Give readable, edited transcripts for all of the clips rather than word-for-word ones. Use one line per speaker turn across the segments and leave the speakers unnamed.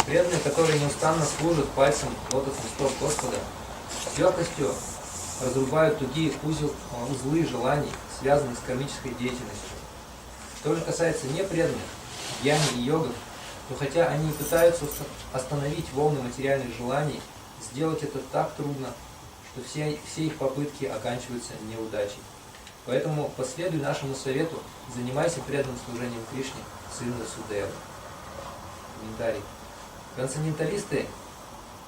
Преданные, которые неустанно служат пальцем лотосных стоп Господа, с легкостью разрубают тугие узлы желаний, связанных с кармической деятельностью. Что же касается непреданных, гьяни и йогов, то хотя они и пытаются остановить волны материальных желаний, сделать это так трудно, что все их попытки оканчиваются неудачей. Поэтому последуй нашему совету, занимайся преданным служением Кришне, сыну Васудевы. Комментарий. Трансценденталисты,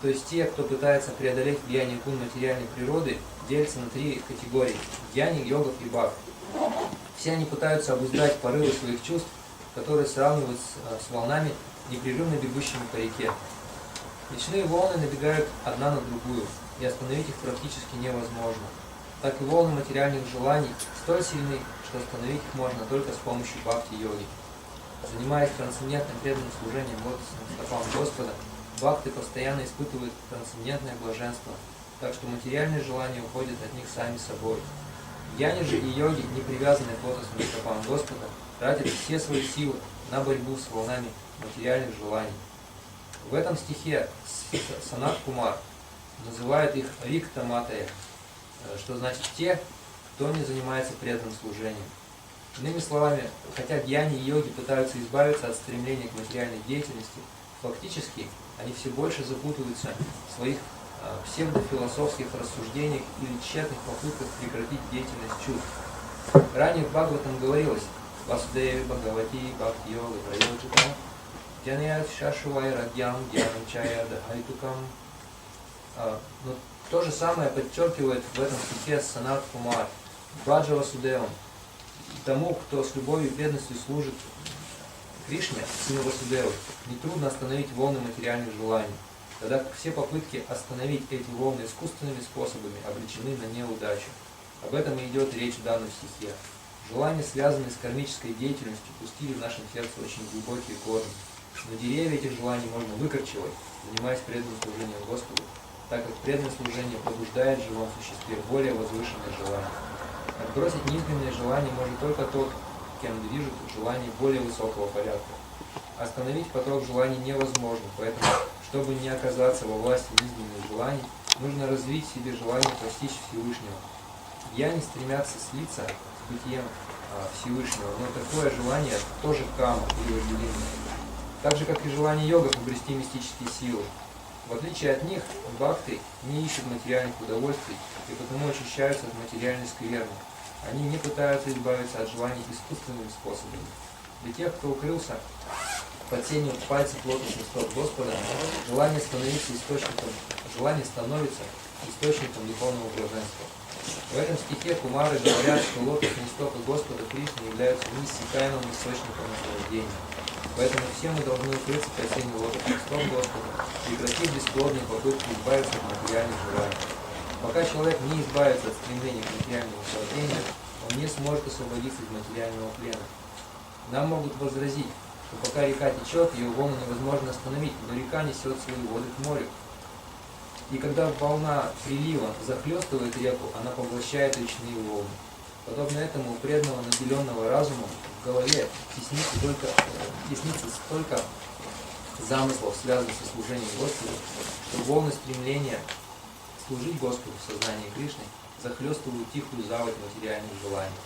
то есть те, кто пытается преодолеть влияние гун материальной природы, делятся на три категории – гьяни, йогов и бхакти. Все они пытаются обуздать порывы своих чувств, которые сравнивают с волнами, непрерывно бегущими по реке. Речные волны набегают одна на другую, и остановить их практически невозможно. Так и волны материальных желаний столь сильны, что остановить их можно только с помощью бхакти-йоги. Занимаясь трансцендентным преданным служением лотосным стопам Господа, бхакты постоянно испытывают трансцендентное блаженство, так что материальные желания уходят от них сами собой. Гьяни же и йоги, не привязанные к лотосным стопам Господа, тратят все свои силы на борьбу с волнами материальных желаний. В этом стихе Санат Кумар называет их риктаматая, что значит те, кто не занимается преданным служением. Иными словами, хотя гьяни и йоги пытаются избавиться от стремления к материальной деятельности, фактически они все больше запутываются в своих псевдофилософских рассуждениях или тщетных попытках прекратить деятельность чувств. Ранее в Бхагаватам говорилось «Васудеви Бхагавати Бхакти Йога Прайоджита Джаняят Шашувай Радьям Гьянам Чая Дахайтукам». Но то же самое подчеркивает в этом стихе Санат Кумар. Баджа Васудевам, тому, кто с любовью и преданностью служит Кришне, сыну Васудевы, нетрудно остановить волны материальных желаний, тогда как все попытки остановить эти волны искусственными способами обречены на неудачу. Об этом и идет речь в данном стихе. Желания, связанные с кармической деятельностью, пустили в нашем сердце очень глубокие корни, но деревья этих желаний можно выкорчевать, занимаясь преданным служением Господу, так как преданное служение пробуждает в живом существе более возвышенные желания. Отбросить низменные желания может только тот, кем движут желания более высокого порядка. Остановить поток желаний невозможно, поэтому, чтобы не оказаться во власти низменных желаний, нужно развить в себе желание постичь Всевышнего. Гьяни стремятся слиться с бытием Всевышнего, но такое желание тоже кама или вожделение. Так же, как и желание йогов обрести мистические силы. В отличие от них, бхакты не ищут материальных удовольствий и потому очищаются от материальной скверны. Они не пытаются избавиться от желаний искусственными способами. Для тех, кто укрылся под сенью пальцев лотосных стоп Господа, желание становится источником духовного блаженства. В этом стихе кумары говорят, что лотосные стопы Господа Кришны являются неиссякаемым источником наслаждения. Поэтому все мы должны укрыться под сенью лотосных стоп Господа, прекратив бесплодные попытки избавиться от материальных желаний. Пока человек не избавится от стремления к материальному наслаждению, он не сможет освободиться из материального плена. Нам могут возразить, что пока река течет, ее волны невозможно остановить, но река несет свои воды к морю. И когда волна прилива захлестывает реку, она поглощает речные волны. Подобно этому у преданного, наделенного разумом, в голове теснится столько замыслов, связанных со служением Господу, что волны стремления служить Господу в сознании Кришны захлестывают тихую заводь материальных желаний.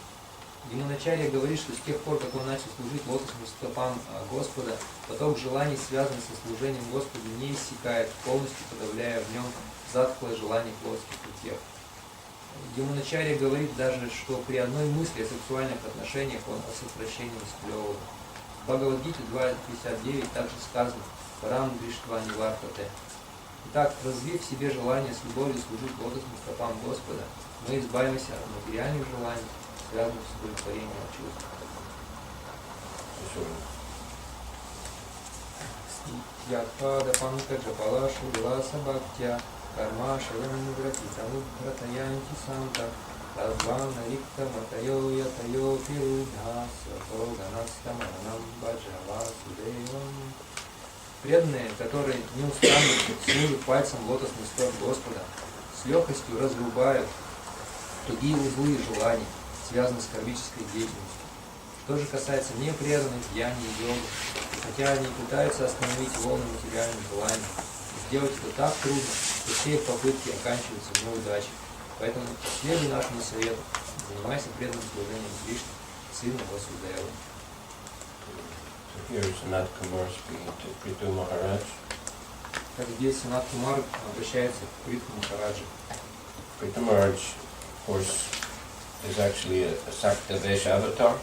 ЮMoney говорит, что с тех пор, как он начал служить лотосным стопам Господа, поток желаний, связанный со служением Господу, не иссякает, полностью подавляя в нем затхлое желание плотских утех. ЮMoney говорит даже, что при одной мысли о сексуальных отношениях он с отвращением сплевывает. В Бхагавад-гите 2.59 также сказано «Парам дриштва нивартате». Итак, развив в себе желание с любовью служить лотосным стопам Господа, мы избавимся от материальных желаний, связанных с удовлетворением чувств. Ятхада панкаджа палашу виласа бхактя карма шавам вратитаму вратаянти санта тазвана рикта матайо ятайо пирudha свато ганастаманам баджава судевам. Преданные, которые неустанно служат пальцем лотосный стоп Господа, с легкостью разрубают тугие узлы желаний, связанных с кармической деятельностью. Что же касается непреданных дьяний и йогов, хотя они пытаются остановить волны материальных желаний, сделать это так трудно, что все их попытки оканчиваются неудачей. Поэтому следуй нашему совету, занимайся преданным служением Кришне, сыну Васудева.
Here's Sanat Kumar speaking to Prithu Maharaj.
Как здесь Санат Кумар обращается к Притху Махараджи.
Prithu Maharaj, of course, is actually a Saktavesha avatar.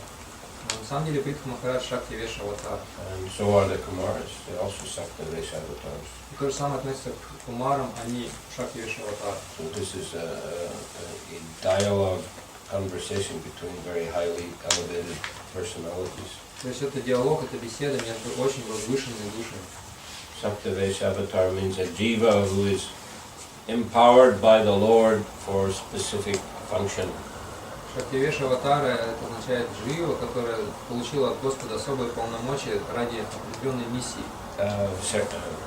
На самом деле Притху Махарадж Шактивеша аватар.
And so are the Kumars, they're also Saktavesha avatars.
И то же самое относится к Кумарам, они Шактивеша аватар.
So this is a dialogue, conversation between very highly elevated personalities.
То есть это диалог, это беседа между очень возвышенными душами.
Saktavesha avatar means a jiva who is empowered by the Lord for a specific function.
Шактивеша аватара это означает джива, которая получила от Господа особые полномочия ради определенной миссии.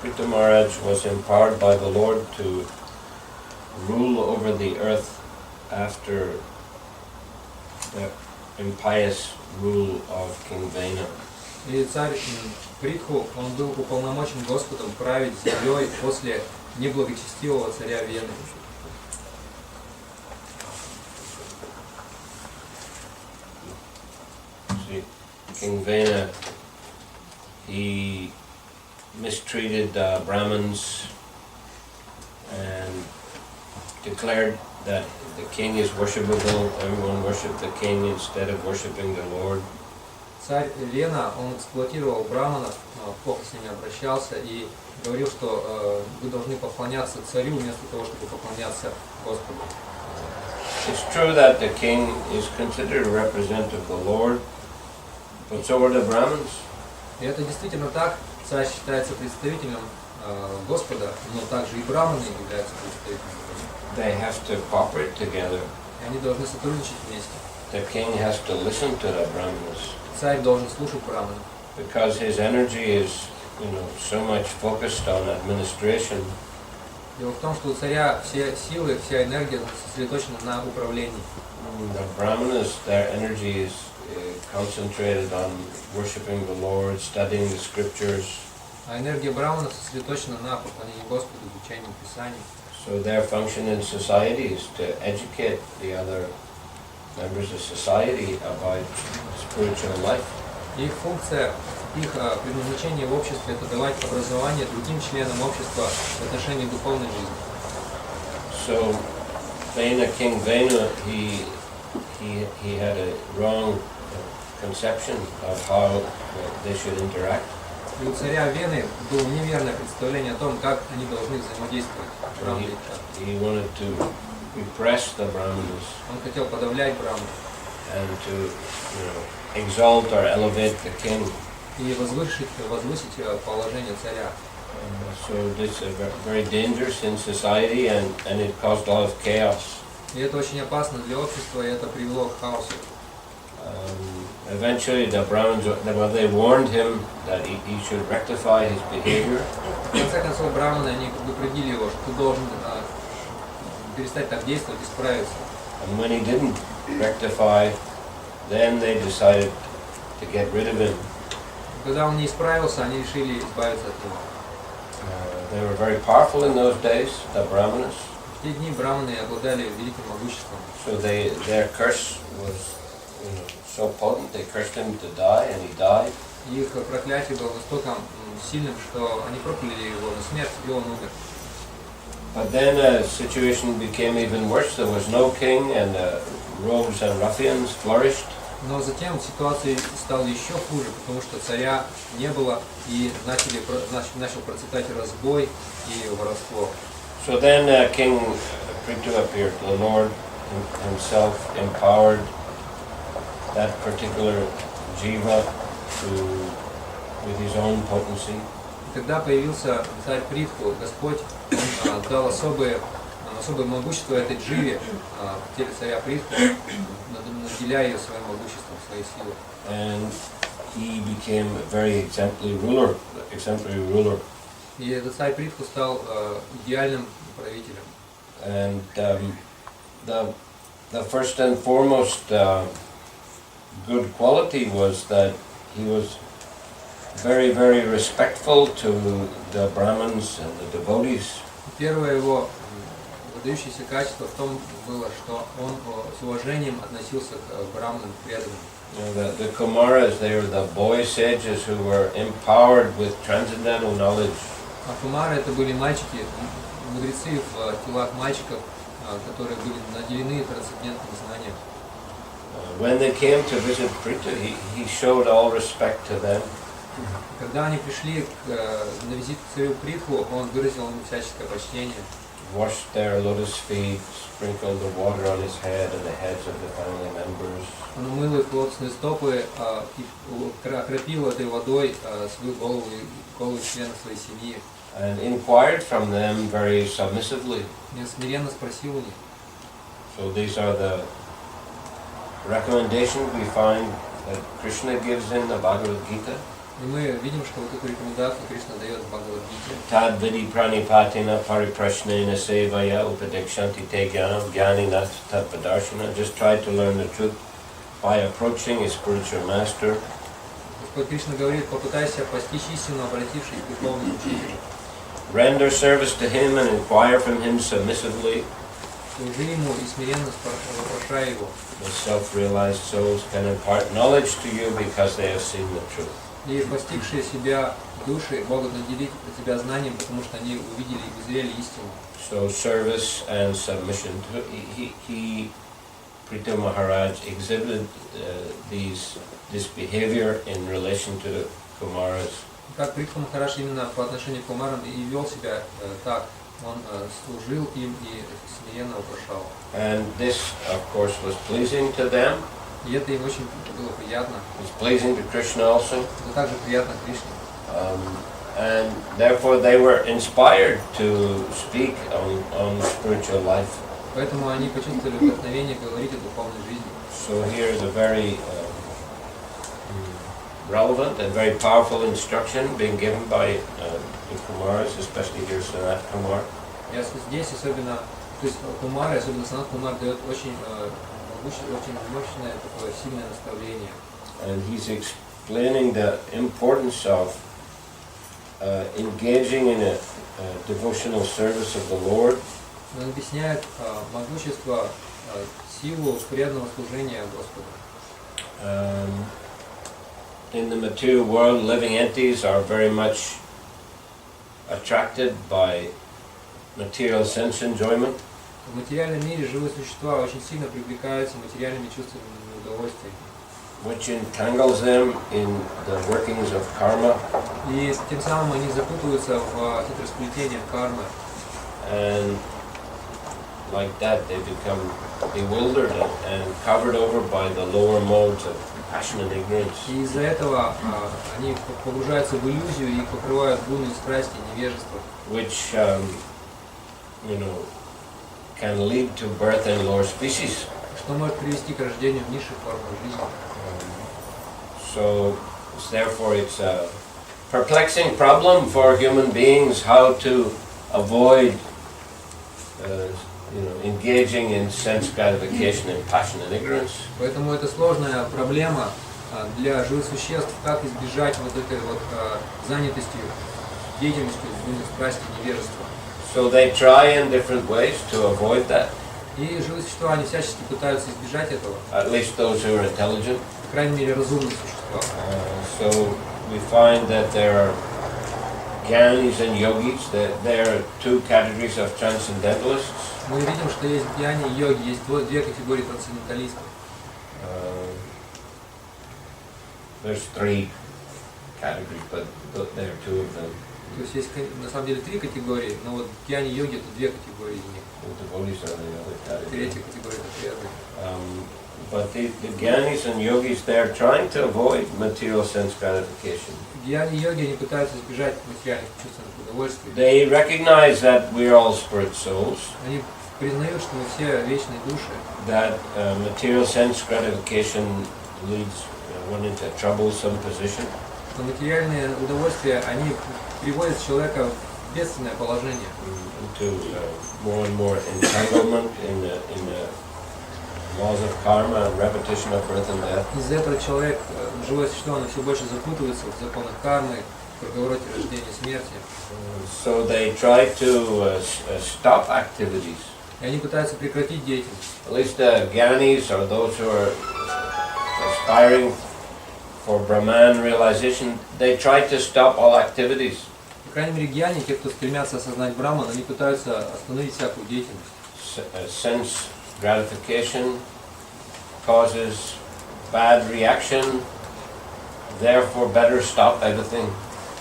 Prithu Maharaj was empowered by the Lord to rule over the earth after the impious rule of King Vena.
И царь Притху, он был уполномочен Господом править землей после неблагочестивого царя Вены.
See, King Vena, he mistreated Brahmins and declared that the king is worshipable, everyone worship the king instead of worshipping the Lord.
Царь Вена, он эксплуатировал браманов, плохо с ними обращался и говорил, что вы должны поклоняться царю вместо того, чтобы поклоняться Господу.
It's true that the king is considered a representative of the Lord, but so are the Brahmins.
И это действительно так. Царь считается представителем Господа, но также и браманы являются представителями Господа.
They have to cooperate together.
И они должны сотрудничать вместе.
The king has to listen to the Brahmins.
Царь должен слушать браманов.
Because his energy is, so much focused on administration.
Дело в том, что у царя все силы, вся энергия сосредоточена на управлении.
The Brahmanas, their energy is concentrated on worshipping the Lord, studying the scriptures.
А энергия браманов сосредоточена на поклонении Господу, изучении Писаний.
So their function in society is to educate the other members of society about spiritual life.
Их функция, их предназначение в обществе – это давать образование другим членам общества в отношении духовной жизни.
So, King Vena, he had a wrong conception of how they should interact.
И у царя Вены было неверное представление о том, как они должны взаимодействовать.
He wanted to repress the Brahmanas.
Он хотел подавлять браманов.
And to, exalt or elevate the king.
И возвысить положение царя.
So this is very dangerous in society, and it caused a lot of chaos.
И это очень опасно для общества, и это привело к хаосу.
Eventually, the Brahmins, they warned him that he should rectify his behavior.
В конце концов, браманы, они предупредили его, что ты должен перестать так действовать, исправиться.
And when he didn't rectify, then they decided to get rid of him.
Когда он не исправился, они решили избавиться от него.
They were very powerful in those days, the Brahmanas.
В те дни браманы обладали великим могуществом.
So their curse was, so potent. They cursed him to die, and he died.
Их проклятие было настолько сильным, что они прокляли его на смерть, и он умер.
But then the situation became even worse. There was no king, and rogues and ruffians flourished.
Но затем ситуация стала еще хуже, потому что царя не было, и начал процветать разбой и воровство.
So then King Prithu appeared. The Lord himself empowered that particular jiva with his own potency.
И когда появился царь Притху, Господь дал особое могущество этой дживе, в теле царя Притху, наделяя ее своим могуществом, своей силой.
And he became a very exemplary ruler.
И этот царь Притху стал идеальным правителем.
And the first and foremost good quality was that he was very, very respectful to the Brahmins and the devotees.
Первое его выдающееся качество в том было, что он с уважением относился к браманам, преданным.
The Kumaras, they were the boy sages who were empowered with transcendental knowledge.
А кумары это были мальчики, мудрецы в телах мальчиков, которые были наделены трансцендентным знанием.
When they came to visit Pritha, he showed all respect to them.
Когда они пришли на визит к царю Притху, он выразил им всяческое почтение.
Washed their lotus feet, sprinkled the water on his head and the heads of the family members.
Он умыл их лотосные стопы и окропил этой водой свою голову и голову членов своей семьи.
And inquired from them very submissively.
И смиренно спросил у них.
So these are the recommendations we find that Krishna gives in the Bhagavad Gita.
И мы видим, что вот эту рекомендацию Кришна дает в Бхагавад-гите.
Tad vidi pranipatina pariprashnena sevaya upadekshanti te jnanam jnaninath tattvadarshana. Just try to learn the truth by approaching a spiritual master.
Господь Кришна говорит, попытайся постичь истину, обратившись к духовному учителю.
Render service to him and inquire from him submissively.
Служи ему и смиренно вопрошай его.
The self-realized souls can impart knowledge to you because they have seen the truth.
И постигшие себя души могут наделить тебя знанием, потому что они увидели и узрели истину.
So service and submission. Pritha Maharaj exhibited this behavior in relation to the Kumaras.
Как Притха Махарадж именно по отношению к кумарам и вел себя так, он служил им и смиренно вопрошал.
And this, of course, was pleasing to them.
И это им очень было приятно.
It's pleasing to Krishna also.
Это также приятно Кришне.
And therefore they were inspired to speak on spiritual life.
Поэтому они почувствовали вдохновение говорить о духовной жизни.
So here is a very relevant and very powerful instruction being given by the Kumaras, especially here Sanat Kumar.
Здесь особенно, то есть Кумары, особенно Санат Кумар дает очень мощное такое сильное наставление.
And he's explaining the importance of engaging in a devotional service of the Lord.
Он объясняет могущество, силу преданного служения Господу.
In the material world, living entities are very much attracted by material sense enjoyment.
В материальном мире живые существа очень сильно привлекаются материальными чувствами удовольствия.
Which entangles them in the workings of karma.
И тем самым они запутываются в хитросплетениях кармы.
And like that they become bewildered and covered over by the lower modes of passion and ignorance.
И из-за этого они погружаются в иллюзию и их покрывают буйные страсти и невежество.
Which, can lead to birth in lower species.
Что может привести к рождению в низших формах жизни.
So, therefore it's a perplexing problem for human beings how to avoid engaging in sense gratification and passion and ignorance.
Поэтому это сложная проблема для живых существ, как избежать вот этой вот занятостью, деятельностью буйных страстей и невежества.
So they try in different ways to avoid that.
И живые существа, они всячески пытаются избежать этого.
At least those who are intelligent.
По крайней мере, разумные существа.
So we find that there are Gyanis and Yogis, that there are two categories of transcendentalists.
Мы видим, что есть гьяни и йоги, есть две категории трансценденталистов.
There's three categories, but there are two of them.
То есть есть на самом деле три категории, но вот гьяни и йоги это две категории из них.
The devotees are the other category.
Третья категория это преданные.
But the Gyanis and Yogis, they're trying to avoid material sense gratification.
Гьяни и йоги, они пытаются избежать материальных чувственных удовольствий.
They recognize that we're all spirit souls.
Они признают, что мы все вечные души.
That material sense gratification leads one into a troublesome position.
Но материальные удовольствия, они приводят человека в бедственное положение.
Into more and more entanglement in laws of karma and repetition of birth and death.
Из-за этого человек, живое существо, оно все больше запутывается в законах кармы, в круговороте рождения и смерти.
So they try to stop activities.
И они пытаются прекратить деятельность.
At least the Gyanis, or those who are aspiring for Brahman realization, they try to stop all activities.
По крайней мере, гьяни, те, кто стремятся осознать Брахман, они пытаются остановить всякую деятельность.
Sense gratification causes bad reaction, therefore better stop everything.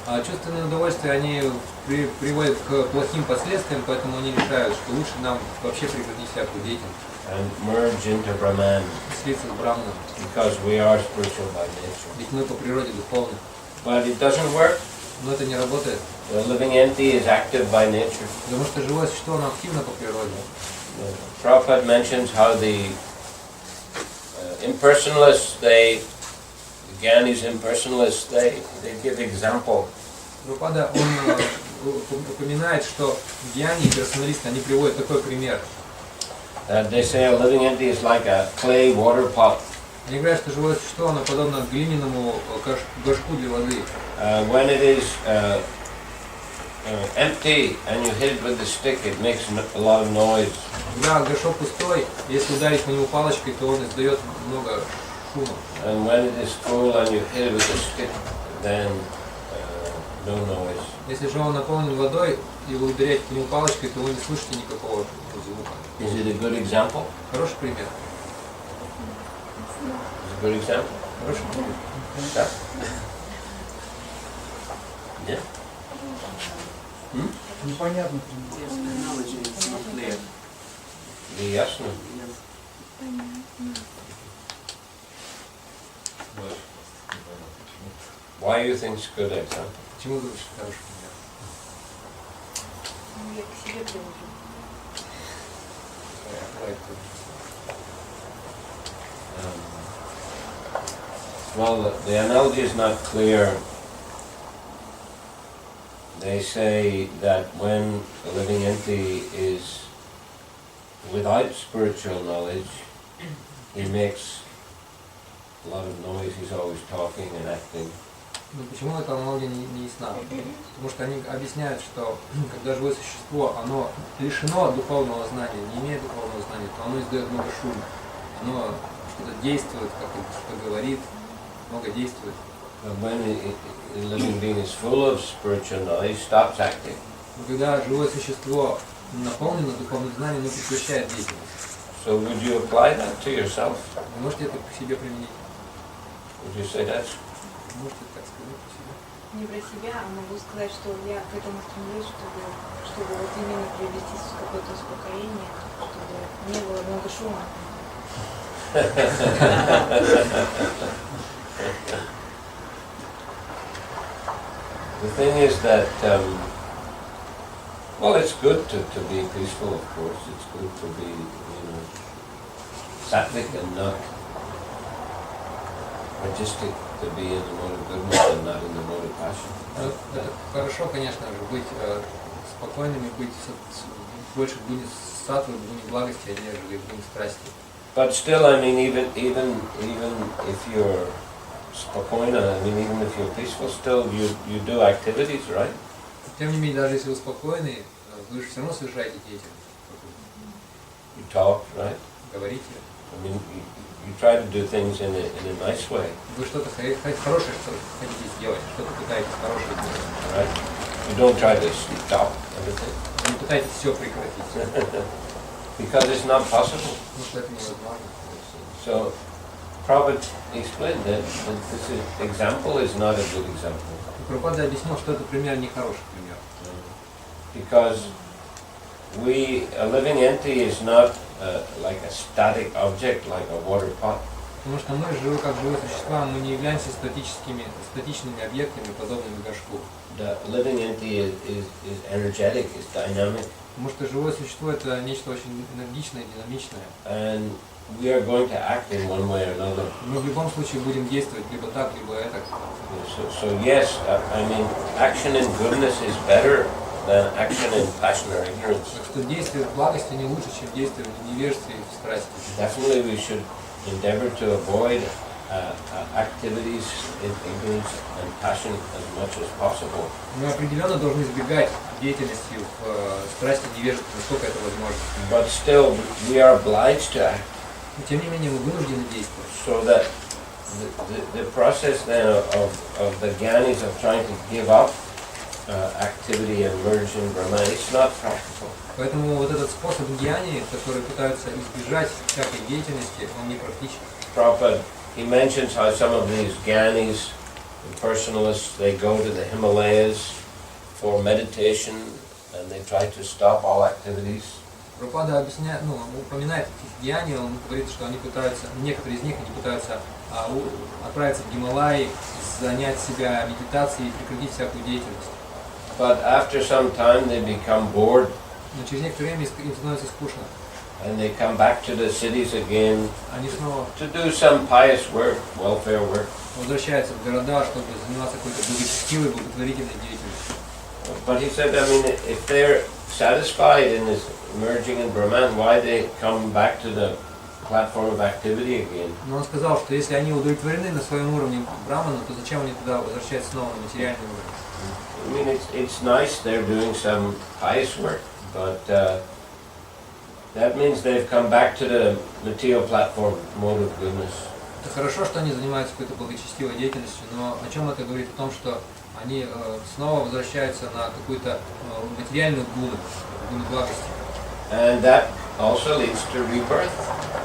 А чувственные удовольствия, они приводят к плохим последствиям, поэтому они решают, что лучше нам вообще прекратить всякую деятельность.
And merge into Brahman.
Слиться с Брахманом.
Because we are spiritual by nature.
Ведь мы по природе духовны.
But it doesn't work.
Но это не работает.
The living entity is active by nature.
Потому что живое существо, оно активно по природе.
Prabhupada mentions how the impersonalists, the Gyanis impersonalists, they give example.
Прабхупада, он упоминает, что гьяни и персоналисты, они приводят такой пример.
They say a living entity is like a clay water pot.
Они говорят, что живое существо, оно подобно глиняному горшку для воды.
When it is empty and you hit it with the stick, it makes a lot of noise.
Когда горшок пустой, если ударить по нему палочкой, то он издает много шума.
And when it is full and you hit it with the stick, then no noise.
Если же он наполнен водой, и вы ударяете по нему палочкой, то вы не слышите никакого звука.
Is it a good example?
Хороший пример.
Is it a good example?
Хороший пример.
Yeah? Yeah?
Непонятно.
Ясно. Why do you think it's a good example?
Почему думаешь, что хороший пример?
Я к себе привожу.
Well, the analogy is not clear. They say that when a living entity is without spiritual knowledge, he makes a lot of noise, he's always talking and acting.
Ну, почему эта аналогия не ясна? Потому что они объясняют, что когда живое существо, оно лишено духовного знания, не имеет духовного знания, то оно издает много шума. Оно что-то действует, как-то что-то говорит, много действует.
But when a living being is full of spiritual knowledge, stops acting.
Но когда живое существо наполнено духовным знанием, оно прекращает деятельность.
So would you apply that to yourself?
Вы можете это к себе применить?
Would you say that?
Можете так сказать про себя?
Не про себя, а могу сказать, что я к этому стремлюсь, чтобы вот именно привести какое-то успокоение, чтобы не было много шума.
The thing is that, well, it's good to be peaceful, of course. It's good to be, sattvic and not majestic, to be in the mode of goodness and not in the mode of passion.
Это хорошо, конечно же, быть спокойными, быть больше в гуне саттвы, в гуне благости, нежели в гуне страсти.
But still, I mean, even if you're spokojna, I mean, even if you're peaceful, still you do activities, right?
Тем не менее, даже если вы спокойны, вы же все равно совершаете деятельность.
You talk, right?
Говорите.
I mean, you try to do things in a nice way,
Вы что-то хорошее хотите сделать, что-то пытаетесь хорошее делать.
right? You don't try to stop everything
Вы не пытаетесь все прекратить,
because it's not possible.
потому что это невозможно.
So, Prabhupada explained that this example is not a good example.
Прабхупада объяснил, что это пример нехороший пример.
Because a living entity is not like a static object, like a water pot.
Потому что мы, как живые существа, мы не являемся статичными объектами, подобными горшку.
The living entity is energetic, is dynamic.
Потому что живое существо – это нечто очень энергичное, динамичное.
And we are going to act in one way or another.
Мы в любом случае будем действовать либо так, либо это.
So yes, I mean, action in goodness is better than action in passion or ignorance.
Так что действие в благости не лучше, чем действие в невежестве и в страсти.
Definitely we should endeavor to avoid activities in ignorance and passion as much as possible.
Мы определенно должны избегать деятельности в страсти и невежестве, насколько это возможно.
But still, we are obliged to act.
Но тем не менее мы вынуждены действовать.
So that the process then of the jnanis of trying to give up activity and merge in Brahman, it's not practical.
Поэтому вот этот способ гьяни, который пытаются избежать всякой деятельности, он не практичен.
Prabhupada, he mentions how some of these jnanis, the personalists, they go to the Himalayas for meditation and they try to stop all activities.
Прабхупада объясняет, упоминает этих гьяни, он говорит, что они пытаются, некоторые из них, они пытаются отправиться в Гималаи, занять себя медитацией и прекратить всякую деятельность.
But after some time they become bored.
Но через некоторое время им становится скучно.
And they come back to the cities again
Они снова
to do some pious work, welfare work.
возвращаются в города, чтобы заниматься какой-то благочестивой, благотворительной деятельностью.
But he said, I mean, if they're satisfied in this merging in Brahman, why they come back to the platform of activity again?
Но он сказал, что если они удовлетворены на своем уровне брамана, то зачем они туда возвращаются снова на материальный уровень?
I mean, it's nice they're doing some pious work, but that means they've come back to the material platform, mode of goodness.
Это хорошо, что они занимаются какой-то благочестивой деятельностью, но о чем это говорит? О том, что они снова возвращаются на какую-то материальную гуну благости.
And that also leads to rebirth.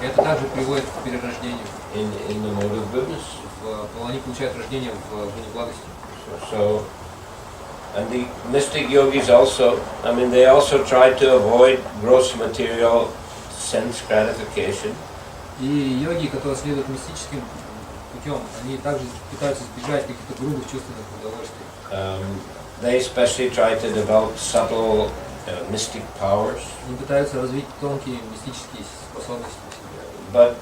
И это также приводит к перерождению.
In the mode of goodness.
Они получают рождение в гуне благости.
So, and the mystic yogis also, I mean, they also try to avoid gross material sense gratification.
И йоги, которые следуют мистическим путем, они также пытаются избежать каких-то грубых чувственных удовольствий.
They especially try to develop subtle mystic powers.
Они пытаются развить тонкие мистические способности.
But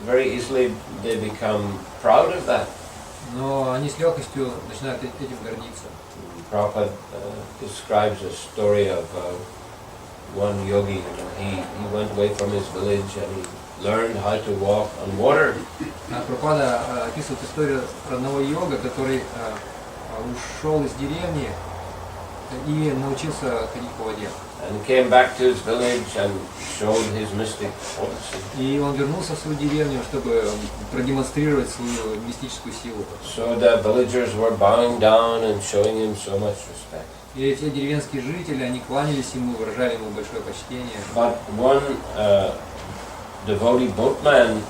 very easily they become proud of that.
Но они с легкостью начинают этим гордиться.
Prabhupada describes a story of one yogi. He went away from his village and he learned how to walk on water.
Прабхупада описывает историю про одного йога, который ушел из деревни и научился ходить по воде.
And came back to his village and showed his mystic potency.
И он вернулся в свою деревню, чтобы продемонстрировать свою мистическую силу.
So the villagers were bowing down and showing him so much respect.
И все деревенские жители, они кланялись ему, выражали ему большое почтение.
But one devotee boatman,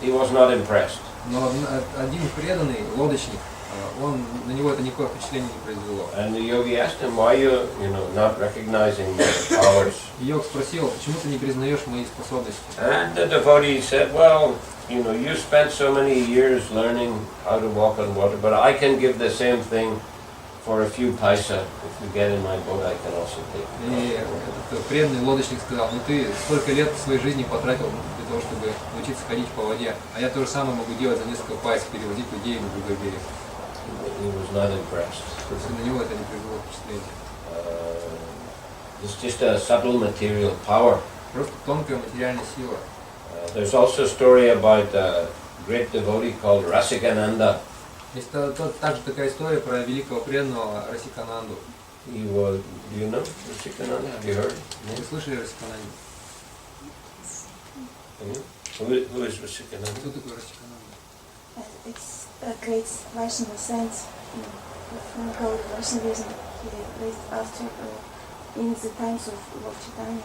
he was not impressed.
Но один преданный лодочник, на него это никакое впечатление не произвело.
And the yogi asked him, why you not recognizing my powers?
И йог спросил, почему ты не признаешь мои способности?
And the devotee said, well, you spent so many years learning how to walk on water, but I can give the same thing for a few paisa. If you get in my boat, I can also take it.
И этот преданный лодочник сказал, ты столько лет своей жизни потратил для того, чтобы научиться ходить по воде, а я то же самое могу делать за несколько пайс, перевозить людей на другой берег.
He was not impressed.
То есть на него это не произвело впечатление.
It's just a subtle material power.
Просто тонкая материальная сила.
There's also a story about a great devotee called Rasikananda.
Есть также такая история про великого преданного Расикананду.
He was, do you know Rasikananda? Have you heard?
Вы слышали Расикананду?
Who is Rasikananda?
Кто такой Расикананда?
It's a great Vaishnava saint from the whole Vaishnavism. He lived after in the times of Lord Chaitanya,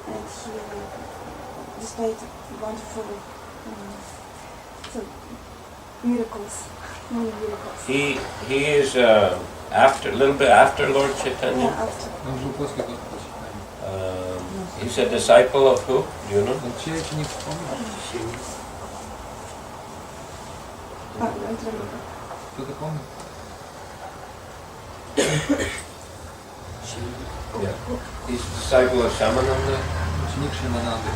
and he displayed wonderful miracles, many miracles.
He is a little bit after Lord Chaitanya.
Yeah, after.
Он жил после Господа Чайтаньи.
He's a disciple of who? Do you know?
Он чей ученик, помните? Кто-то помнит?
Yeah. He's a disciple of Shamananda.
Ученик Шимананды.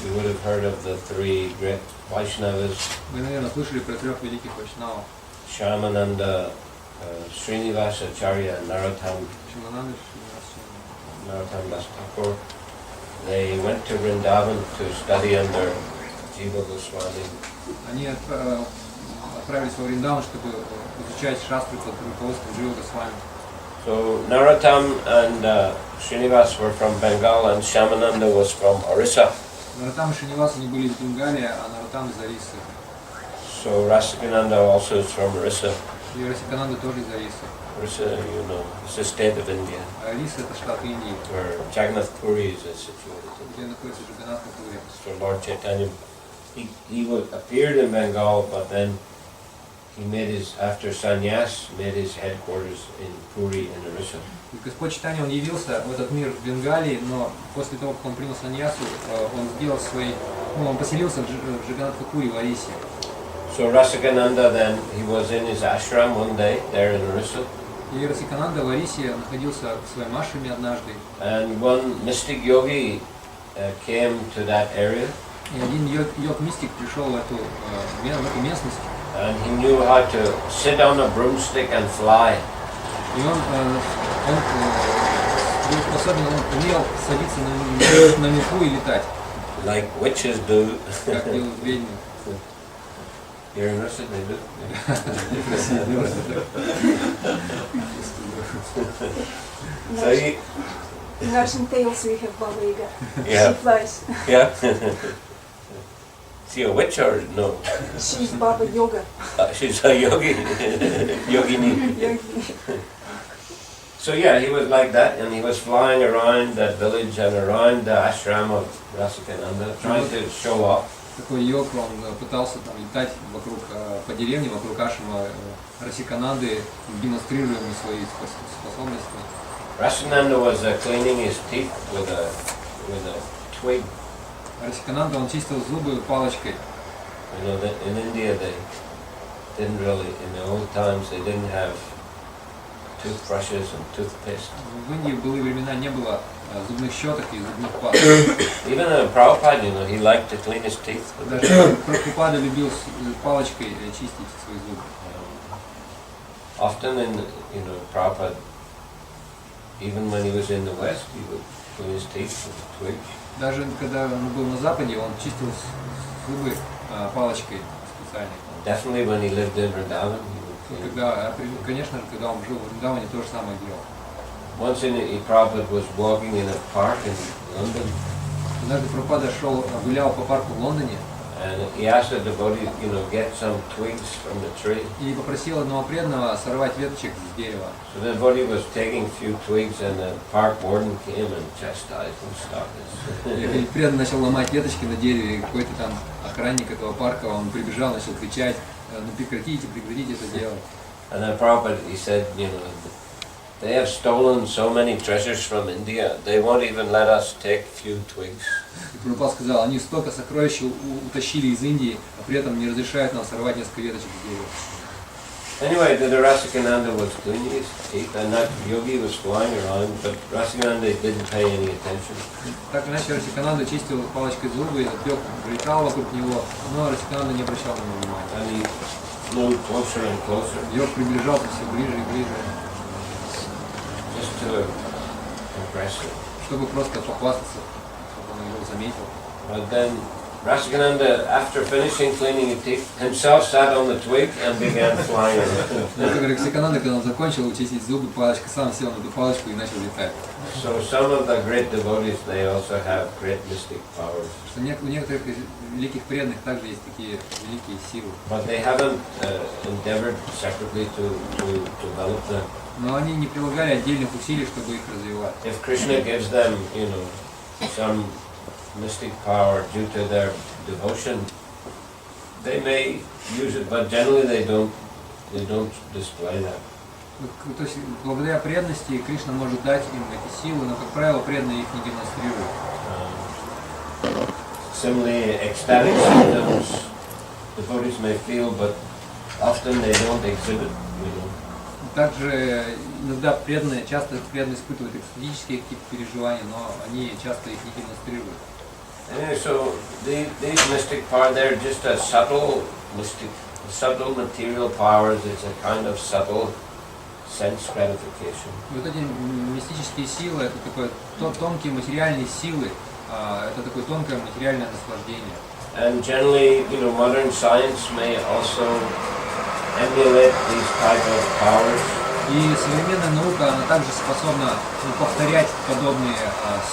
You would have heard of the three great Vaishnavas.
Вы, наверное, слышали про трех великих вайшнавов.
Shyamananda, Srinivasa Acharya, and Narottam Das Thakur, they went to Vrindavan to study under Jiva Goswami.
Они отправились во Вриндаван, чтобы изучать шастры под руководством Джива Госвами.
So Narottam and Srinivas were from Bengal and Shyamananda was from Orissa.
Наротам и Шринивас, они были из Бенгалии, а Наротам из Орисы.
So Rasikananda also is from Orissa.
И Расикананда тоже из Орисы.
Orissa, you know, it's a state of India
А Ориса это штат Индии,
where Jagannath Puri is situated.
где находится Джаганнат Пури.
So Lord Chaitanya, appeared in Bengal, but then he made his, after sannyas, made his headquarters in Puri in Orissa.
Господь Чайтанья, он явился в этот мир в Бенгалии, но после того, как он принял саньясу, он сделал он поселился в Джаганнат-Пури в Орисе.
So Rasikananda then, he was in his ashram one day, there in Orissa.
И Расикананда в Орисе находился в своем ашраме однажды.
And one mystic yogi came to that area.
И один йог-мистик пришел в эту местность.
And he knew how to sit on a broomstick and fly.
И он был способен, он умел садиться на меху и летать.
Like witches do.
Как делают ведьмы.
Here in Russia they do. So he,
In Russian tales we have Baba Yaga.
Yeah.
She flies.
yeah. Is she a witch or no?
She's Baba Yoga.
She's a yogi, yogini.
Yogi.
So yeah, he was like that, and he was flying around that village and around the ashram of Rasikananda, trying to show off.
Такой йог, он пытался там летать вокруг, по деревне, вокруг ашрама Расикананды, демонстрируя ему свои способности.
Rasikananda was cleaning his teeth with a twig.
Расикананда, он чистил зубы палочкой.
You know that in India they didn't really, in the old times they didn't have toothbrushes and toothpaste.
В Индии в былые времена не было зубных щеток и зубных паст.
Even Prabhupada, you know, he liked to clean his teeth with it.
Даже Прабхупада любил палочкой чистить свои зубы.
Often in, you know, Prabhupada, even when he was in the West, he would clean his teeth with a twig.
Даже когда он был на Западе, он чистил зубы палочкой специальной.
Definitely when he lived in Vrindavan, he would clean.
Конечно же, когда он жил в Вриндаване, то же самое делал.
Once Prabhupada was walking in a park in London,
Однажды Прабхупада гулял по парку в Лондоне,
and he asked the devotee, you know, get some twigs from the tree.
И попросил одного преданного сорвать веточек с дерева.
So the devotee was taking a few twigs, and the park warden came and chastised him, stop this.
И преданный начал ломать веточки на дереве, и какой-то там охранник этого парка, он прибежал, начал кричать: ну прекратите это делать.
And then Prabhupada, he said, you know, they have stolen so many treasures from India, they won't even let us take few twigs.
И Прабхупада сказал: они столько сокровищ утащили из Индии, а при этом не разрешают нам сорвать несколько веточек с дерева.
Anyway, the Rasikananda was cleaning his teeth, and that yogi was flying around, but Rasikananda didn't pay any attention.
Так или иначе, Расикананда чистил палочкой зубы, и этот йог летал вокруг него, но Расикананда не обращал на него внимания.
And he flew closer and closer,
Йог приближался все ближе и ближе,
just to impress him.
чтобы просто похвастаться, чтобы он его заметил.
But then Rasikananda, after finishing cleaning his teeth, himself sat on the twig and began flying around.
Но как Расикананда, когда он закончил чистить зубы палочкой, сам сел на эту палочку и начал летать.
So some of the great devotees, they also have great mystic powers.
У некоторых великих преданных также есть такие великие силы.
But they haven't endeavored separately to develop them.
Но они не прилагали отдельных усилий, чтобы их развивать.
If Krishna gives them, you know, some mystic power due to their devotion, they may use it, but generally they don't display that.
То есть благодаря преданности Кришна может дать им эти силы, но, как правило, преданные их не демонстрируют.
Similarly, ecstatic symptoms devotees may feel, but often they don't exhibit, you know.
Также иногда часто преданные испытывают экстатические какие-то переживания, но они часто их не демонстрируют.
Anyway, so these mystic power, they're just a subtle mystic subtle material powers, it's a kind of subtle sense gratification.
И вот эти мистические силы, это такое тонкие материальные силы, это такое тонкое материальное наслаждение.
And generally, modern science may also emulate these type of powers.
И современная наука, она также способна повторять подобные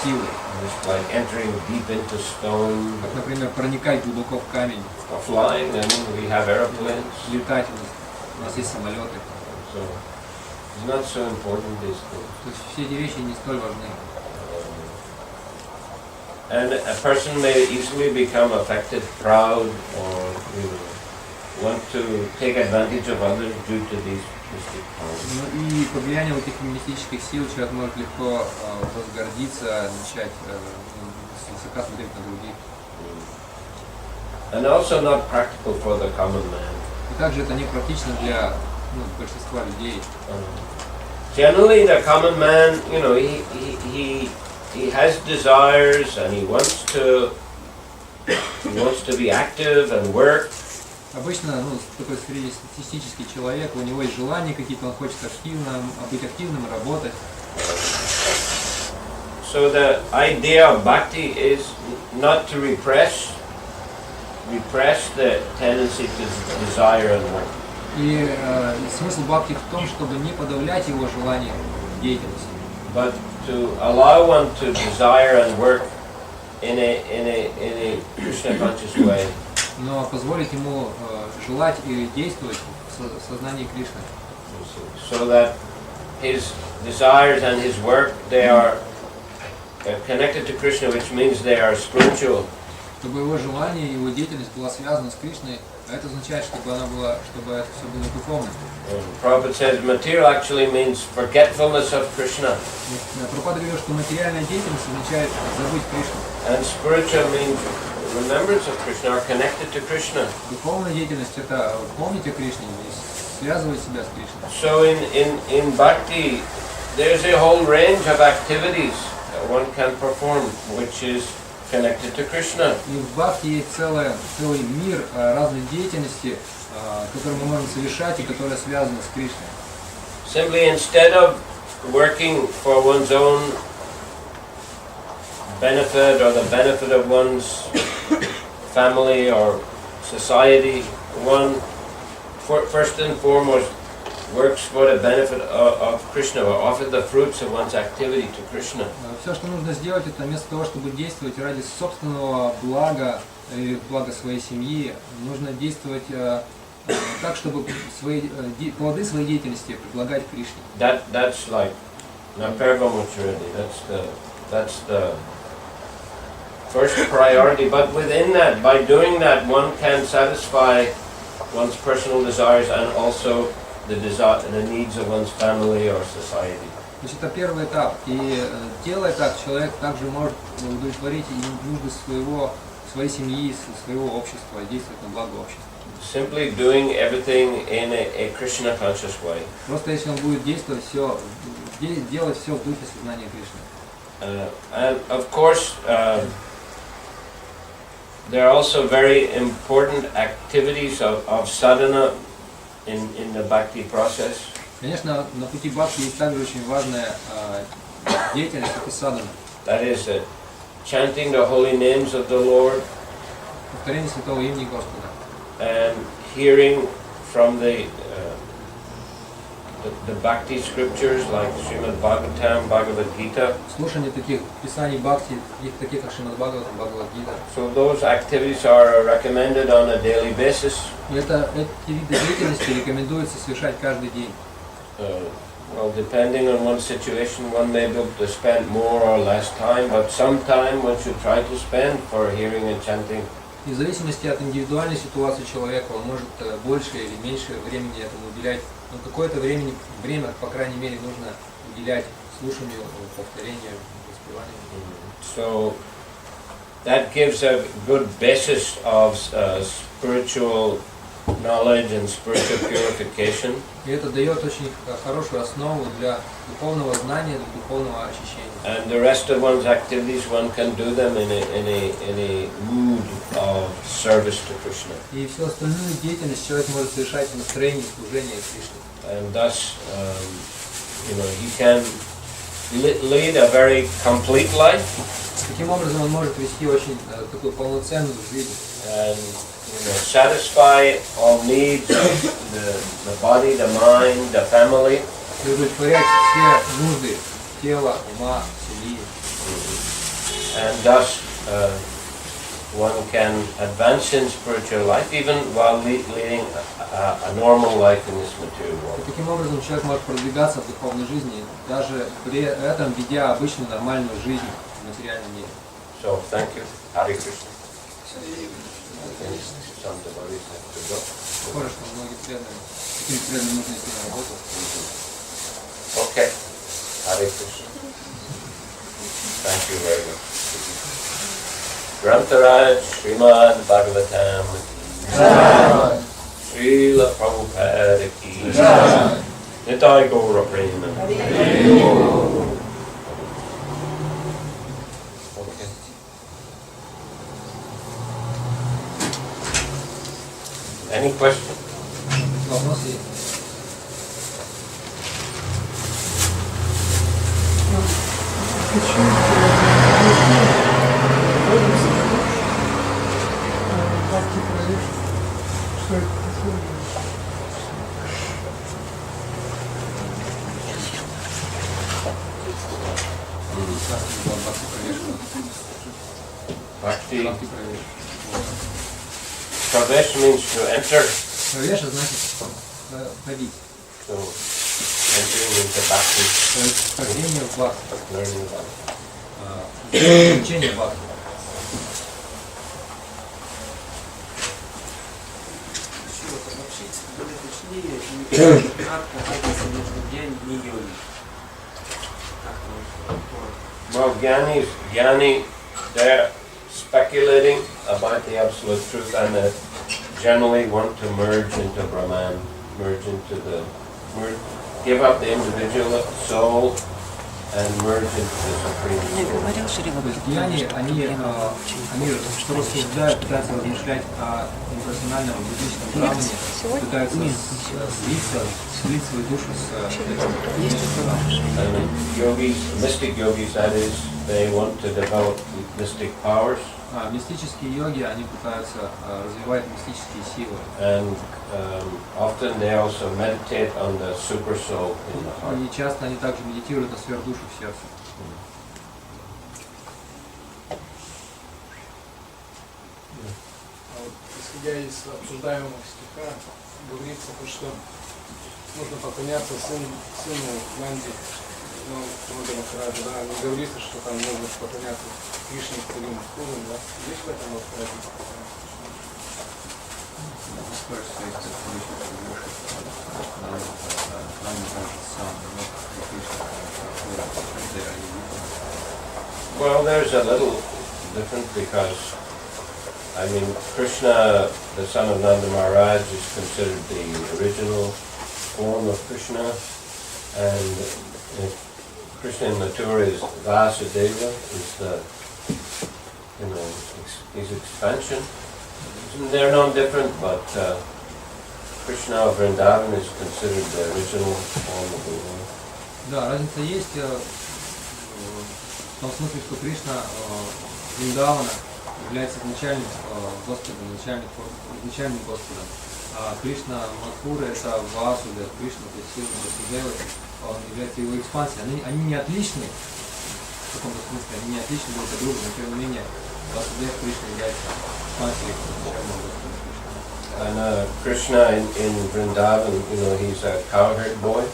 силы.
Just like entering deep into stone.
Как, например, проникать глубоко в камень.
Or flying, and we have airplanes.
Летать, у нас есть самолеты.
So it's not so important these things.
То есть все эти вещи не столь важны.
And a person may easily become affected, proud, or want to take advantage of others due to these mystic powers.
Ну и под влиянием этих мистических сил человек может легко возгордиться, начать свысока смотреть на других.
And also not practical for the common man.
И также это не практично для большинства людей.
Generally, the common man, he has desires and he wants to be active and work.
Обычно, такой среднестатистический человек, у него есть желания какие-то, он хочет быть активным, работать.
So the idea of bhakti is not to repress the tendency to desire and work.
И смысл бхакти в том, чтобы не подавлять его желание деятельности.
But to allow one to desire and work in a Krishna conscious way.
Но позволить ему желать и действовать в сознании Кришны.
So that his desires and his work, they are connected to Krishna, which means they are spiritual.
Чтобы его желание и его деятельность была связана с Кришной, а это означает, чтобы это все было духовно.
Prabhupada says material actually means forgetfulness of Krishna.
Прабхупада говорил, что материальная деятельность означает забыть Кришну.
And spiritual means remembrance of Krishna or connected to Krishna.
Духовная деятельность это помнить о Кришне и связывать себя с Кришной.
So in bhakti, there's a whole range of activities that one can perform, which is connected to Krishna.
И в бхакти есть целый мир разной деятельности, которые мы можем совершать и которые связаны с Кришной.
Simply instead of working for one's own benefit or the benefit of one's family or society, one first and foremost works for the benefit of Krishna or offer the fruits of one's activity to Krishna.
Все, что нужно сделать, это вместо того, чтобы действовать ради собственного блага и блага своей семьи, нужно действовать так, чтобы плоды своей деятельности предлагать Кришне.
That's like Naparva maturity. That's the first priority. But within that, by doing that, one can satisfy one's personal desires and also the needs of one's family or society.
То есть это первый этап. И делая так, человек также может удовлетворить и нужды своей семьи, своего общества, действовать на благо общества.
Simply doing everything in a Krishna conscious way.
Просто если он будет делать все в духе сознания Кришны.
And of course, there are also very important activities of sadhana in the bhakti process.
Конечно, на пути бхакти есть также очень важная деятельность, это садхана.
That is chanting the holy names of the Lord.
Повторение святого имени Господа.
And hearing from the bhakti scriptures like Srimad Bhagavatam, Bhagavad Gita.
Слушание таких писаний бхакти, таких как Шримад Бхагаватам, Бхагавад Гита.
So those activities are recommended on a daily basis.
И эти виды деятельности рекомендуется совершать каждый день.
Well, depending on one's situation, one may be able to spend more or less time, but some time one should try to spend for hearing and chanting.
И в зависимости от индивидуальной ситуации человека, он может больше или меньше времени этому уделять. Но какое-то время, по крайней мере, нужно уделять слушанию, повторению, воспеванию.
So that gives a good basis of spiritual knowledge and spiritual purification.
И это дает очень хорошую основу для духовного знания, для духовного очищения.
And the rest of one's activities, one can do them in a mood of service to Krishna.
И всю остальную деятельность человек может совершать в настроении служения Кришне.
And thus, he can lead a very complete life.
Таким образом он может вести очень такую полноценную жизнь.
And satisfy all needs of the body, the mind, the family.
И удовлетворять все нужды тела, ума, семьи.
And thus one can advance in spiritual life even while leading a normal life in this material world.
И таким образом человек может продвигаться в духовной жизни, даже при этом ведя обычную нормальную жизнь в материальном мире.
So thank you. Hare Krishna.
Похоже, что многие преданные, таким преданным нужно идти на работу.
Okay. Hare Krishna. Thank you very much. Grantaraj Srimad Bhagavatam. Srila Prabhupada ki. Nitai Gaura Prema. Any question?
Вопросы есть?
Что это?
Bhakti. Pravesh means to enter.
Правеша значит входить.
So entering into bhakti.
То есть вхождение в бхакти.
Learning about
Учение бхакти.
Обобщить более точнее, и кратко разница между гьяни и йоги.
Well, Jnani, they're speculating about the absolute truth and they generally want to merge into Brahman, give up the individual soul and merge into the Supreme Soul.
То есть гьяни, они что рассуждают, пытаются размышлять о имперсональном буддийском брамане, пытаются слить свою душу с
And yogis, mystic yogis, that is, they want to develop mystic powers.
Мистические йоги, они пытаются развивать мистические силы.
And often they also meditate on the super soul in the heart.
И часто они также медитируют на сверхдушу в сердце.
Исходя из обсуждаемого стиха, говорится, что нужно поклоняться сыну Нанди, да, не говорится, что там нужно поклоняться Кришне, Курим, Курим, да? Есть в этом
Well, there's a little different because, I mean, Krishna, the son of Nanda Maharaj, is considered the original form of Krishna, and Krishna in Mathura is Vasudeva, is the, his expansion. They're no different, but Krishna of Vrindavan is considered the original form of the Lord.
Да, разница есть в том смысле, что Кришна Вриндавана является изначальным Господом, изначальным Господом. А Кришна Мадхуры это Васуда, Кришна, то есть Сила Васудева, он является его экспансией. Они не отличны, в каком-то смысле, они не отличны друг от друга, но тем не менее Васудев Кришна является экспансией изначального Господа Кришны.
And Krishna in Vrindavan, he's a cowherd boy.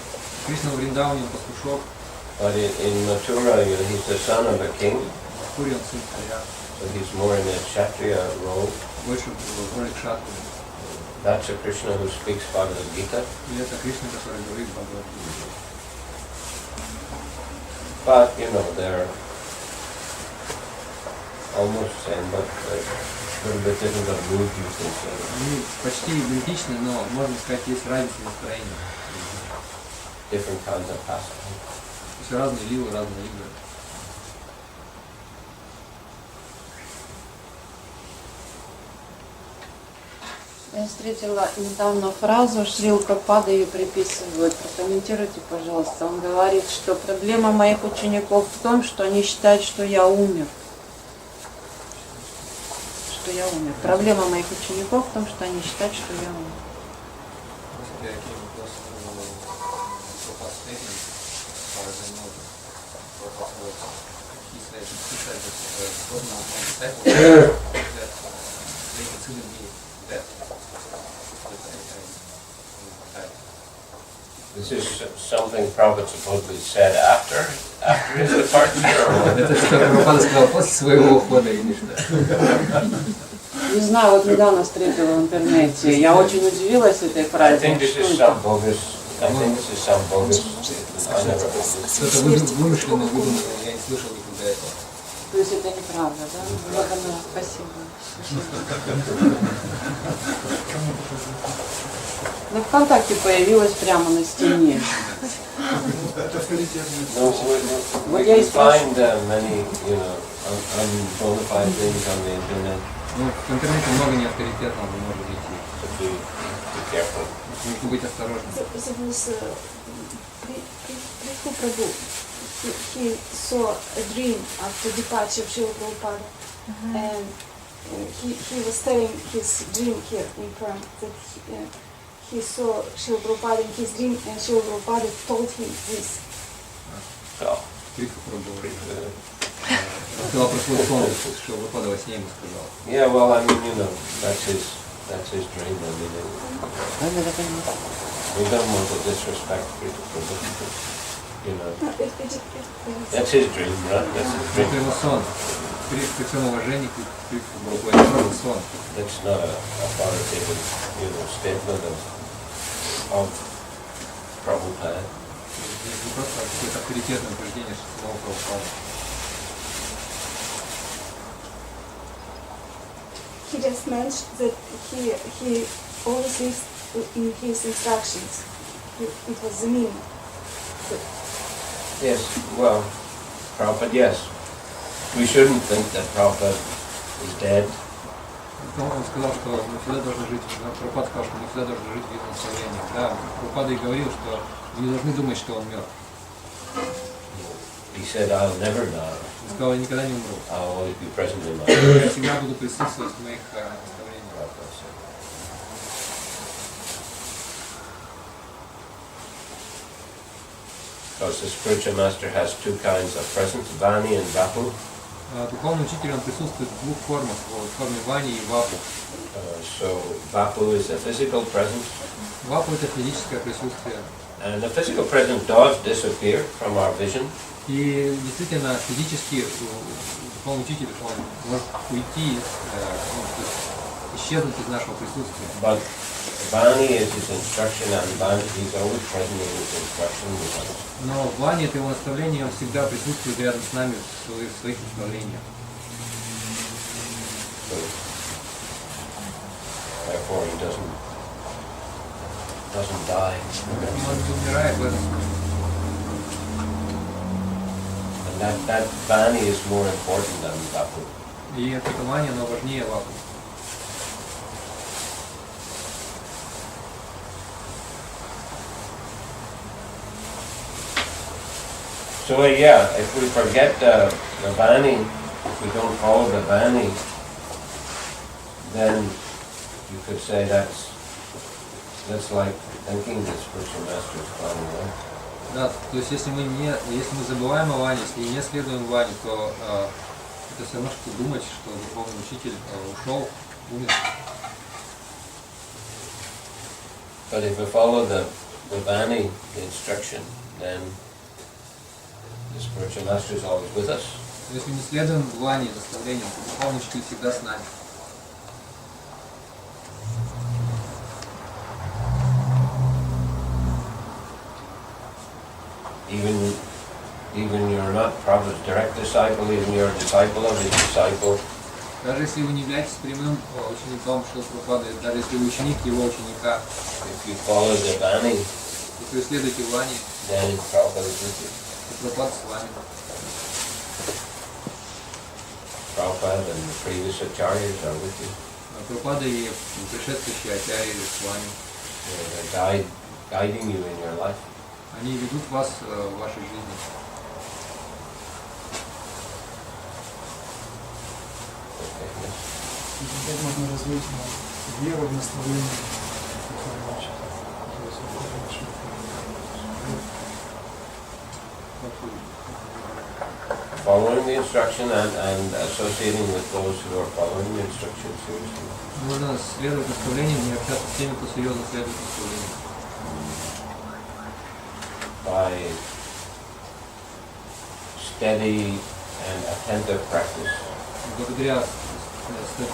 Кришна в Вриндаване он пастушок.
But in Mathura, he's the son of a king.
В Мадхуре он сын царя.
So he's more in a Kshatriya role.
Больше в роли кшатры.
That's a Krishna who speaks Bhagavad Gita.
И это Кришна, который говорит Бхагавад-гите.
But, they're almost same, but little bit different of mood, you can say.
Они почти идентичны, но, можно сказать, есть разница настроения.
Different kinds of pastime.
То есть разные лилы, разные игры.
Я встретила недавно фразу, Шрила Прабхупада ее приписывают. Прокомментируйте, пожалуйста. Он говорит, что проблема моих учеников в том, что они считают, что я умер. Что я умер. Проблема моих учеников в том, что они считают, что я умер.
This is something Prabhupada supposedly said after his departure, or what?
Это что Прабхупада сказал после своего ухода или что?
Не знаю, вот недавно встретила в интернете. Я очень удивилась этой
I
фразе.
think this
Что
is
это?
some bogus. I think this is some bogus. I never heard this.
Что-то вымышленно выдуманное, я не слышал никогда этого.
То есть это неправда, да? Вот оно, спасибо. На ВКонтакте появилась прямо на стене.
No,
Вот
we
я и
can
спрашиваю.
find many, bona fide things on the internet,
Ну, в интернете много неавторитетного, вы можете найти.
so be careful.
Нужно быть осторожным.
There was Prabhu Prabhu. He saw a dream after departure of Srila Prabhupada, and he was telling his dream here in Pram that he saw Srila Prabhupada in his dream, and Srila Prabhupada told him this.
So,
Крик попробовал. Сказал про свой сон, что Прабхупада во сне ему сказал.
yeah, well, I mean, that's his dream. I mean, we don't want to disrespect people, that's his dream, right? That's his
Это
dream.
его сон. При всем уважении к Крику Прабхупаде, это его сон.
That's not a authoritative, statement of Prabhupada.
Это не просто какое-то авторитетное утверждение самого Прабхупады.
He just mentioned that he always lives in his instructions. It was the meaning.
Yes, well, Prabhupada, yes. We shouldn't think that Prabhupada is dead.
Он сказал, что мы всегда должны жить, Прабхупада сказал, что мы всегда должны жить в его наставлении. Да, Прабхупада и говорил, что мы не должны думать, что он мертв.
He said, I'll never die.
Он сказал, я никогда не умру.
I'll always be present in my life.
Я всегда буду присутствовать в моих наставлениях.
Because the spiritual master has two kinds of presence, Vani and Vapu.
Духовный учитель, он присутствует в двух формах, в форме вани и вапу.
So Vapu is a physical presence,
Вапу — это физическое присутствие.
and the physical presence does disappear from our vision,
И действительно, физически духовный учитель, он может уйти, то есть исчезнуть из нашего присутствия.
but Vani is his instruction, and Vani, he's always present in his instruction with us.
Но вани — это его наставление, он всегда присутствует рядом с нами в своих наставлениях.
So, therefore, he doesn't die.
Он умирает в этом смысле.
And that Vani is more important than Vapu.
И это вани, оно важнее вапу.
So yeah, if we forget the Vani, if we don't follow the Vani, then you could say that's like thinking the spiritual master is gone away.
Да, то есть если мы забываем о ване, если не следуем ване, то это все равно, что думать, что духовный учитель ушел, умер.
But if we follow the Vani, the instruction, then the spiritual master is always with us.
Если не следуем ване, наставлениям, то духовный учитель всегда с нами.
Even you're not Prabhupada's direct disciple, even you're a disciple of his disciple,
Даже если вы не являетесь прямым учеником Шрила Прабхупады, даже если вы ученик его ученика,
if you follow the Vani,
если вы следуете Ване,
then Prabhupada is with you.
то Прабхупада с вами.
Prabhupada and the previous acharyas are with you.
Прабхупада и предшествующие ачарьи с вами.
They're guiding you in your life.
Они ведут вас в вашей жизни.
Okay, yes.
Как можно развить веру в наставление Прабхавишну
Following the instruction and associating with those who are following the instruction seriously.
Нужно следовать наставлениям и общаться с теми, кто серьезно следует наставлениям.
By steady and attentive practice,
Благодаря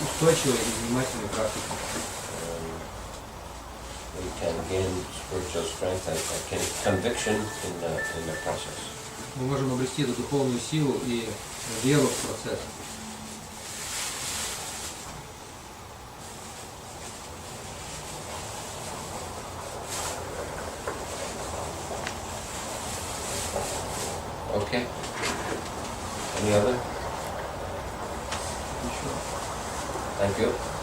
устойчивой и внимательной практике
we can gain spiritual strength and conviction in the process.
мы можем обрести эту духовную силу и веру в процесс.
Okay. Any other?
Еще.
Thank you.